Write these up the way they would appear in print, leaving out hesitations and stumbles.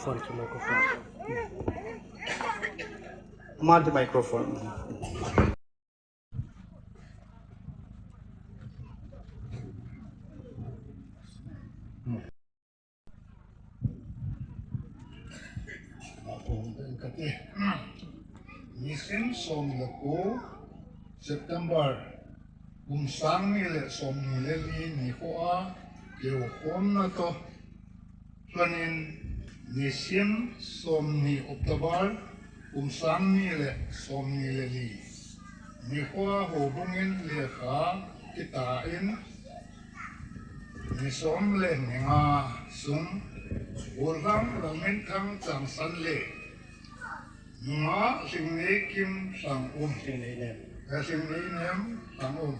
microphone to microphone. Mad the microphone. Nisim som laku September sang ni le som ni le ni hoa kêu hôm na to chuanin nisim som ni October sang ni le som ni le ni hoa ho bungin le kha kita in ni som le nga sum urang Lalminthang Changsan le nga Lhingneinem Lhingneinem Lhangum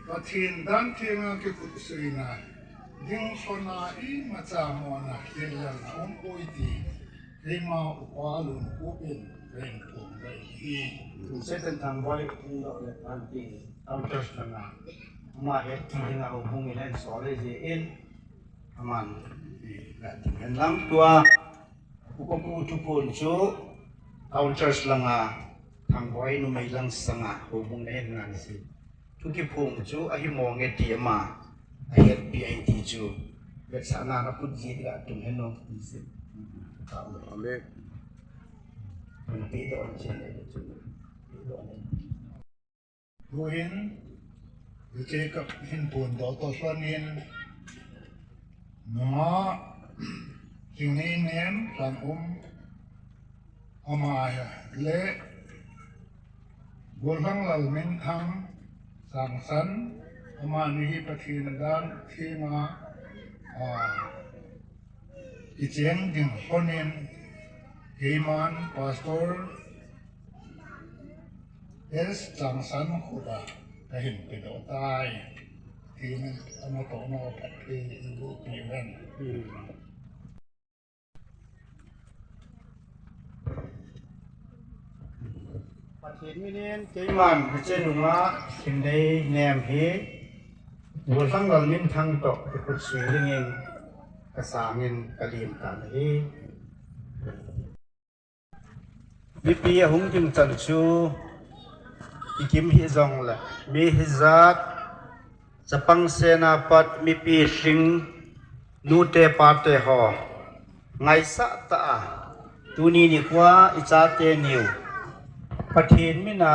Pathin dan thianga ki kutsrina ding sona I macha mona hilal na poiti lima upalun upin ren pum bai I Second time boy in the anti church na ma het tinga ubung ilan sole je in aman en lang tua ukopu tupun chu church langa thang boy nu mai lang sanga ubung len ngan si tuki phum chu a hi mo nge ti ma a het pit chu bet sana na put ji ga tum hen no si amen pi do chen le chu ruin Ute kap hin pun do to sonin nga Lhingneinem Lhangum amaya le Gorlang Lalminthang Changsan amani pathin dan thima icheng ding sonin Geiman Pastoral Changsan khuda kahin pido tay tin ano to no pati ibu piwen Pathin minin Geiman Processional Lhingneinem hi Gorlang Lalminthang to ikut swingin kasangin kalim tan hi Bipi hung jing chan chu ikim hi zong la mi hi zat sapang sena pat mi pi hring nu te pa te ho ngai sa ta a tu ni ni kwa I cha te niu pathin mi na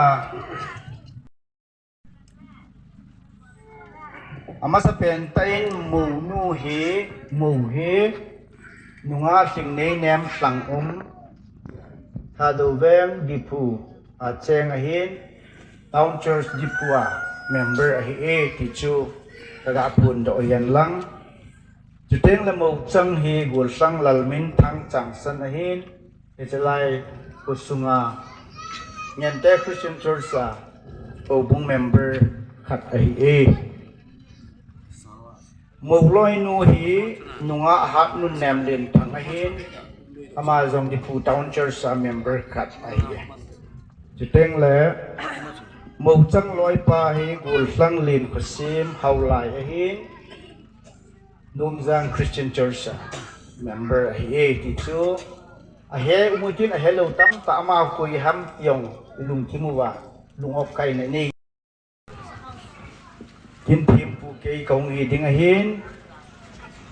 ama sa pen tain mu nu hi nunga Lhingneinem Lhangum thado veng dipu a cheng a hin Town Church Dipua member a hi ti chu kaga pun do yan lang chuteng la mo chang hi gul sang Lalminthang Changsan a hin echalai kusunga Ngente Christian Church sa obung member khat a hi mo loi nu hi nunga hat nun nem len thang a hin Amazon Dipu Town Church sa member khat a hi chuteng le Mâu chăng lối pa hi gul sang lin khusim haulai a hin Numzang Christian Church member hi ti chu a he umutin a hello tam ta ma koi ham yong lung kimuwa lung op kai na ni kin thim pu ke kong hi ding a hin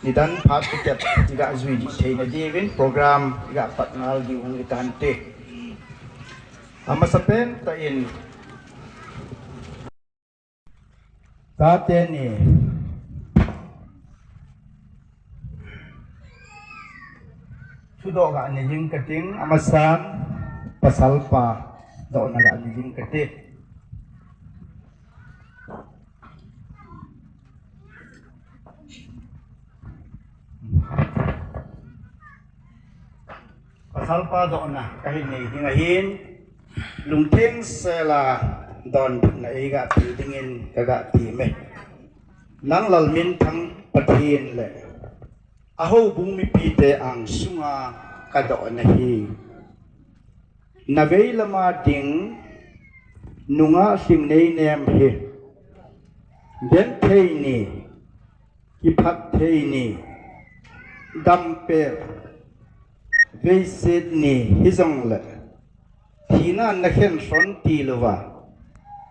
ni dan phat ti tep ti ga zui di thei na divin program ga patnal di ung itan te amasapen ta in Tate ni sudo ga ni jing kating amasan pasalpa do na ga ni jing kating pasalpa do na kahin ni dingahin lungting sela don na iga dingin kaga time nang Lalminthang pathin le aho bumi pite ang sunga kado na hi navei lama ding nunga Lhingneinem hi den thei ni ki phat thei ni dampe visit ni hizong le thina na khen son ti luwa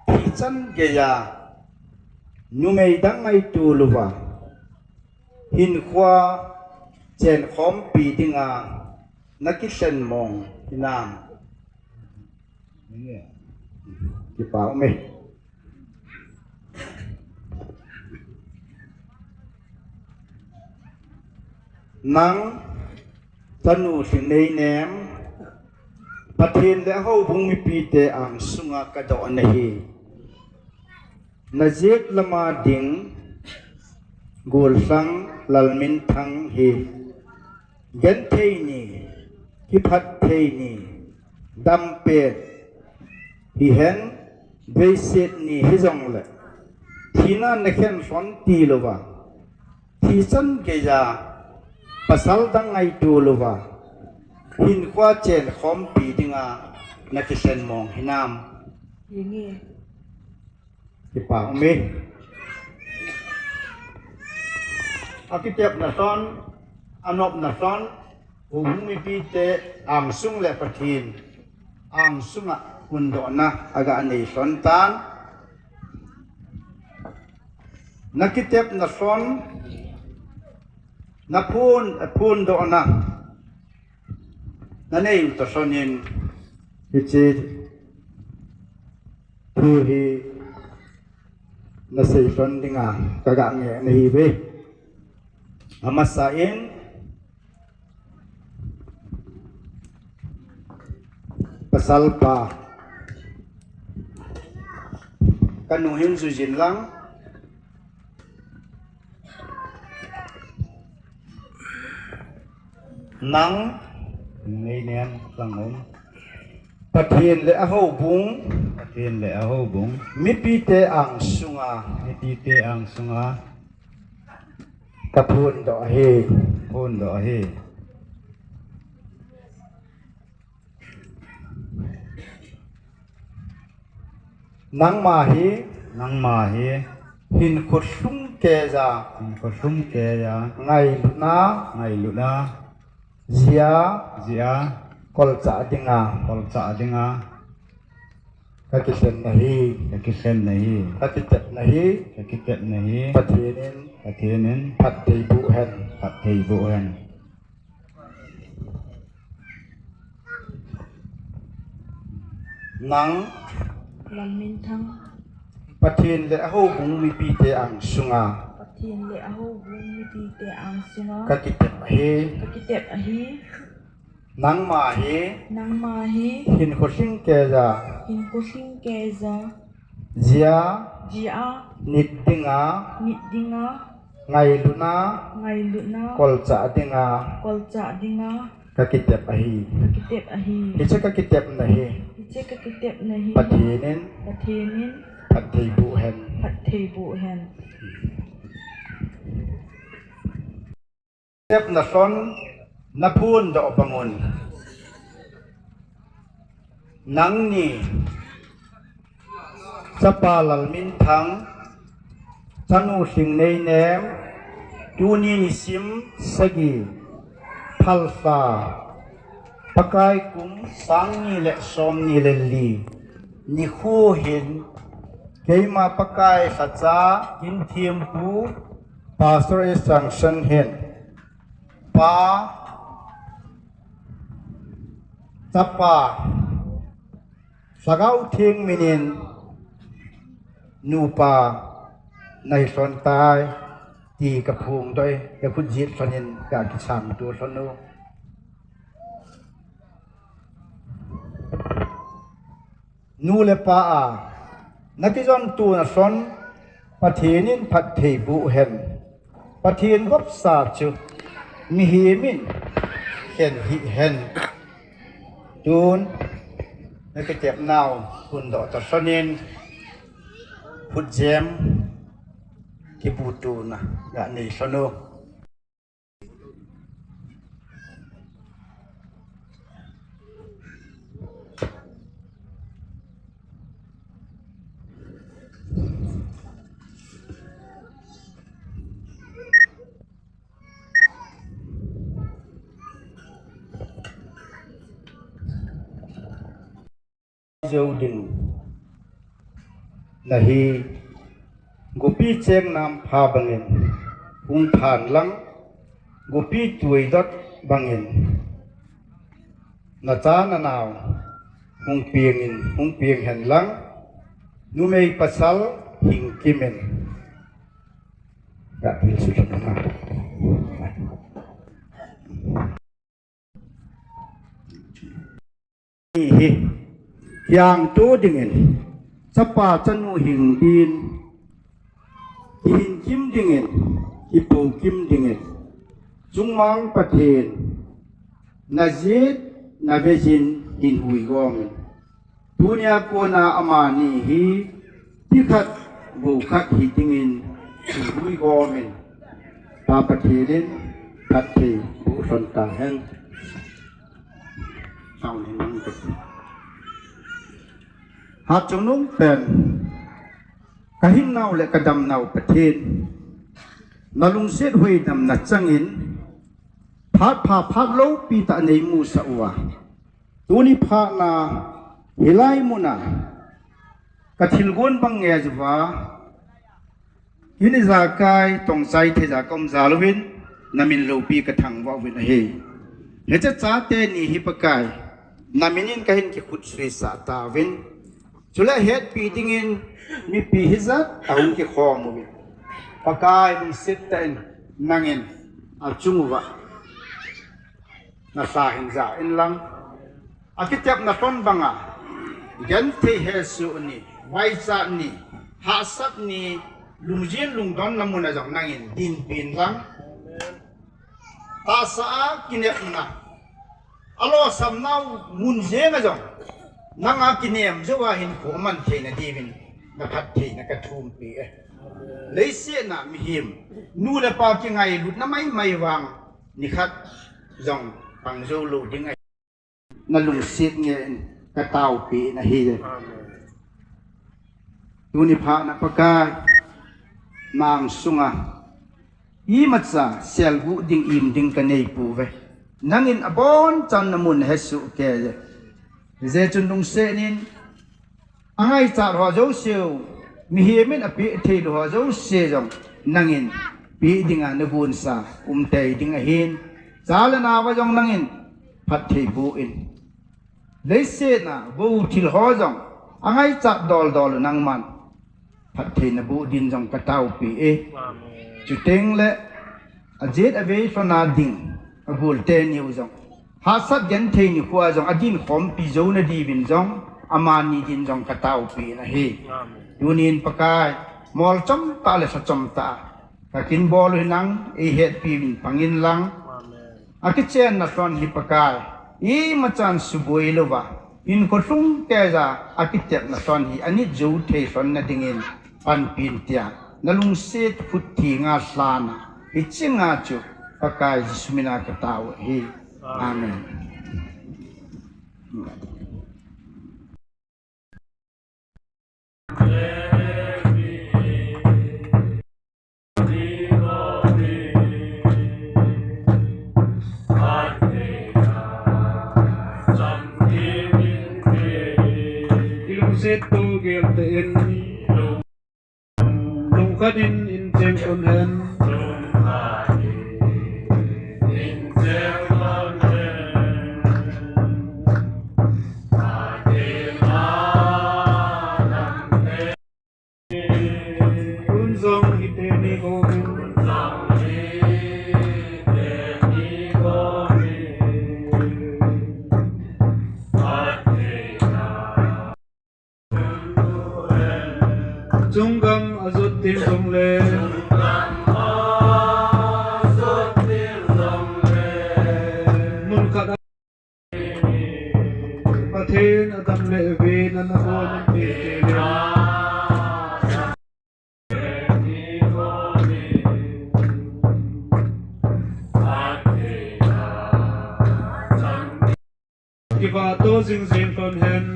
thi chan ge ya numei dang ai tu luwa hin khwa chen khom pi dinga nakisen mong hinam ki pao me nang tanu Lhingneinem pathin le ho bung mi pi te ang sunga ka do na hi na jet lama ding gul sang Lalminthang hi Ngente ni ki phat thei ni dam pe hi hen visit ni hizong le thina na khen son ti lova thi chan ke ya pasal dang ai tu luwa hin kwa chen khom pi dinga na kisen mong hinam Yingi. ki pa me akitep na son anop na son mi pi te ang sung le pathin ang sunga kundo na aga ani son tan nakitep na son na phun do na nei to sonin hichi thu hi na sei son dinga kaga nge nei be amasain pasal pa kanu hin su jin lang nang Lhingneinem Lhangum pathin le a ho bung mi pi te ang sunga ka phun do he nang ma hi hin khut sum ke ja ngai lu na zia kol cha dinga ka kisen nahi ka kitet nahi pathinin phat thei bu hen nang Lalminthang. pathin le ho bung mi pi te ang sunga Pathin le aho bung mi pi te ang sunga. ka kitet Ahi. nang ma hi hin khosing ke ja Hin kusing keza. zia Jia. nit dinga ngai lu na kol cha dinga ka kitep ahi icha ka kitep nahi pathinin phat thei bu hen tep na son na phun do bangun nang ni chapa Lalminthang chanu Lhingneinem tuni ni sim sagi phalsa pakai kum sang ni le som ni le li ni khu hin keima pakai sacha in thiam pu Pastoral Changsan hen pa chapa sagau thing minin nupa nai son tai ti ka phung doi ka khu jit sonin ka ki sam tu sonu nu le pa a nakizon tu na son pathinin phat thei bu hen pathin gop sa chu mi hi min hen tun na ke tep naw kun do ta sonin put jem ki putu na ga ni sono dâu đình là hi gopi cheng nam pha bangin ung than lang gopi tuoi dot bangin na cha na naw hung pieng hen lang nu mei pasal hing kimen đã tin sự thật đó hi yang tu dingin sapa chanu hing bin hin kim dingin ipo kim dingin jungmang pathen nazit navejin hin hui gom dunia kona amani hi tikhat bu khat hi dingin hin hui gom pa pathen pathe bu son ta hen sau này nâng cực hạt trong nông bền cả hình nào lại cả đầm nào bật thiên nó lung xét huy đầm nát trăng in phát lâu pi tạ này mu sa ua tu ni phát na hilai mu na cả thil gon bang nghe jwa ini za kai tong sai the za kom za lovin namin lo pi ka thang wa win he he cha te ni hi pa kai naminin kahin ki khut sri sa ta win chula het pi dingin mi pi hizat aung ki khom mu pakai mung sit ten nangin a chungwa na sa hin za in lang akitap na ton banga gan the he su ni wai sa ni ha sat ni lungjin lungdon namuna jong nangin din pin lang ta sa kinek na alo samnau munje nga jong nanga kinem jowa hin ko man the na divin na phat the na ka thum pi e leise na mi him nu le pa ki ngai lut na mai wang ni khat jong pang zo lu ding ai na lung sit nge ka tau pi na hi de tu ni pha na pa ka mang sunga i matsa sel bu ding im ding ka nei pu ve nangin abon chan namun hesu ke je chun dong se nin angai cha ho jo siu mi he men api the ho jo se jong nangin pi dinga na bun sa te dinga hin chala na wa jong nangin phat the bu in le se na bu thil ho jong angai cha dol nang man phat the na bu din jong ka tau pi e chu teng le a jet ave fana ding a bul ten yu jong ha sat gen the ni khwa jong adin khom pi zo na di bin jong amani din jong ka tau pi na hi yunin pakai mol chom ta le sa chom ta ka kin bol hinang e het pi bin pangin lang akichen na ton hi pakai i machan suboi lova in ko sung te za akitek na ton hi ani zo the son na dingin pan pin tia nalung set phut thi nga slana ichinga chu pakai jismina ka tau hi amen Setu gelten lungkanin inceng onhen unzong hiteni gomen Jungam azut tim jongle mun kada pathen adam le ve nanabon pe kiva to jing jing kon hen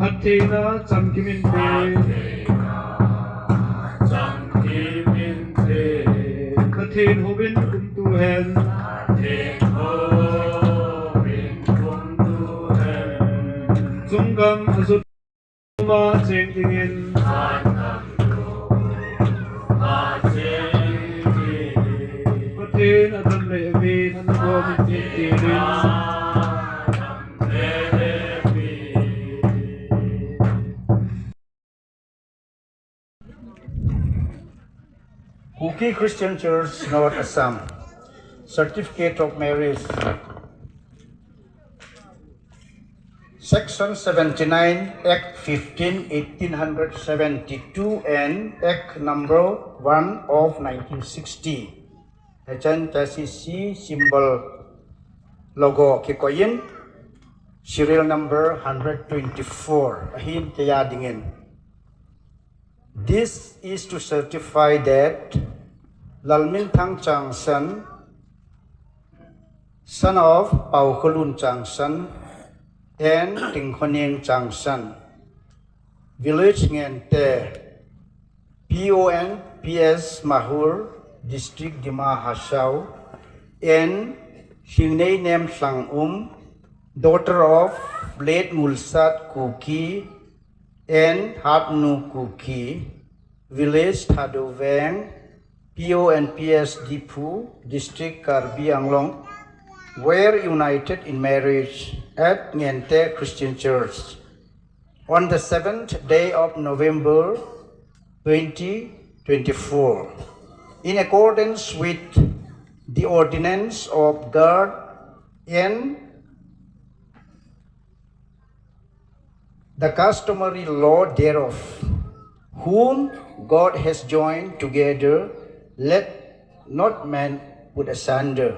Hathena Chamkiminte Hathen Hobin Kumtuhen Zungam Azutma Chengdingin Hathen Adam Levin Anagomit Tirin Kuki Christian Church, North Assam. Certificate of Marriage. Section 79, Act 15, 1872 and Act number 1 of 1960. Ajan Tasisi symbol logo Kikoyin, serial number 124. Ahin kaya dingin. This is to certify that Lalminthang Changsan, son of Pastoral Changsan and Lhingneinem Changsan, village Ngente, PON PS Mahur, district Dima Hasau, and Lhingneinem Lhangum, daughter of late Mulsat Kuki and Hapnu Kuki, village Thadovang, PONPS Dipu, district Karbi Anglong, were united in marriage at Ngente Christian Church on the 7th day of November 2024, in accordance with the ordinance of God and the customary law thereof, whom God has joined together, let not man put asunder.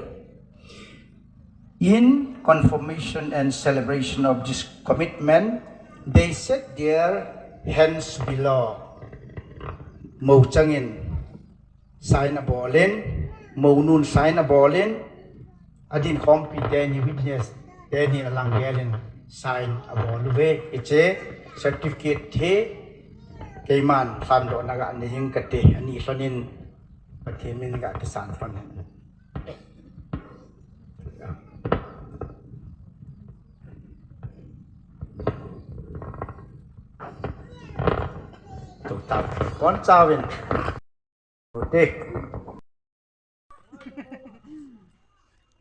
In confirmation and celebration of this commitment, they set their hands below. Mâu changin, sign a ballin, Mâu nun sign a ballin, adin kompi deni witness, deni alangelin. Sign about the it's a certificate he Kayman Fando Naga and the Hinkate and Isonin but he mean got the sun from him. To tap one Tawin. Okay.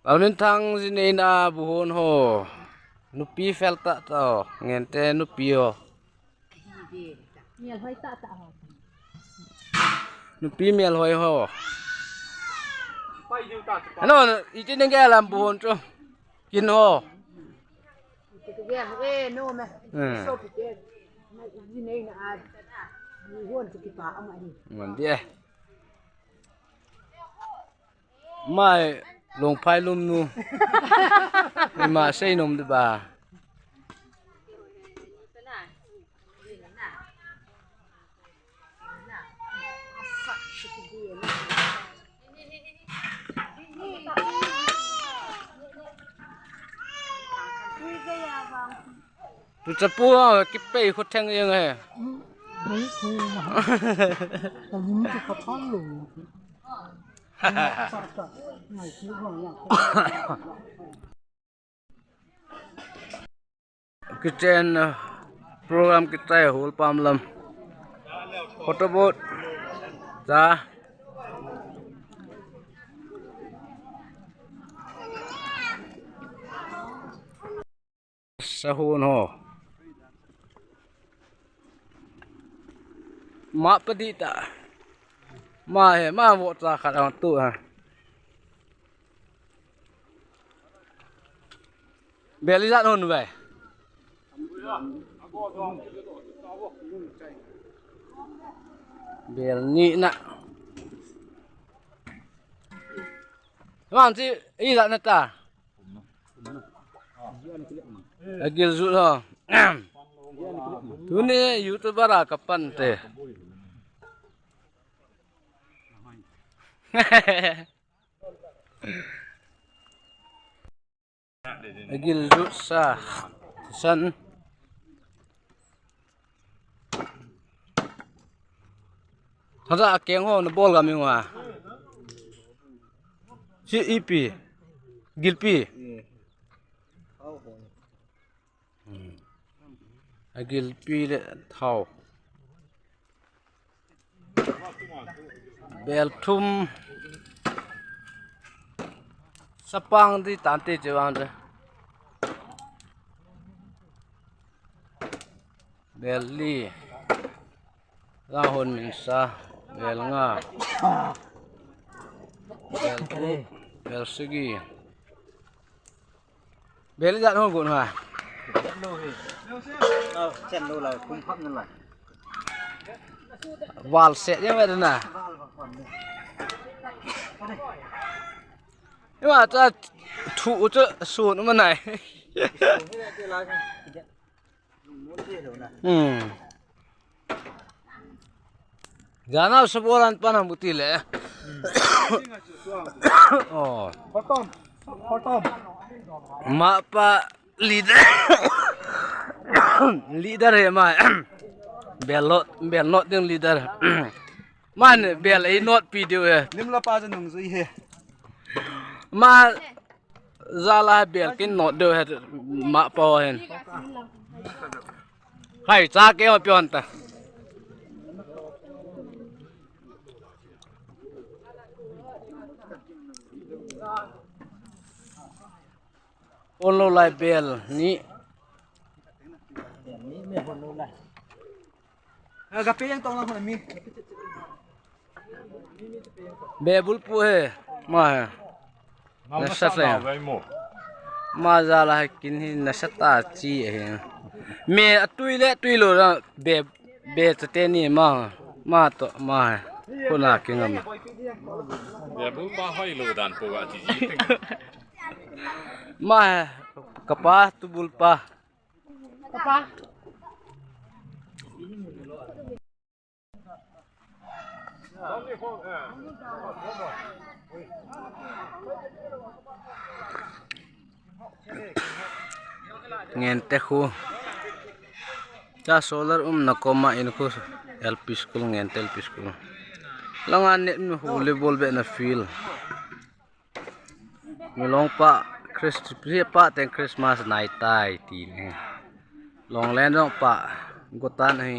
Lalminthang zinena buhon ho. Nupi felta tao, ngente nupi ho. Miel hoi tak ho. Nupi miel hoi ho. Ano, iti neng alam buhon tu. Kin ho. Itu dia no me. So pikir. Ini na ad. Buhon kita ama ni. Mandi eh. Mai long phai lum nu. Mà xây nồng được bà. Tụi chập pua cái bể khốt thang như này. Đấy thôi mà. Còn những cái khó khăn luôn. Kitchen program kita hul pamlam. Photo boat. Ja. Sahun ho. Ma pedita. Ma he ma bo ta khat ang tu ha. Beli zat hon ve. Bel ni nak. Mang si i zat na ta. Agil zut ho. Tu ni YouTuber ah kapan te. Agil rút sa sân thật ra kéo hồ nó bol gam yung à si ipi gilpi gilpi le thau bel thum sapang di tante jawang de bel li ra hồn mình sa bel nga bel sigi bel dạn hồn cuộn hòa chen lô là cung pháp nhân lại wal set như vậy đó nè nhưng mà ta thủ chứ sụn mà này giá nào sắp orang panah putih le oh Potom mak pa leader leader ya ma belot yang leader man bel ai not video ya lim la pa nung zui he ma zala bel kin not do ha ma pa hen hai cha ke pion ta Olo lai bel ni gape yang tong lang hon mi be bulpu he ma nasat le ma za la kin hi nasata chi he me atui lo be te ni ma to ma kona kingam be bu ba hoi lo dan po ati ji ma kapa tu bulpa Apa? Ngente khu cha solar na koma in khu LP school ngente LP school langan net mi volleyball be na field milong pa Christmas night tai ti ne long len dong pa gotan hi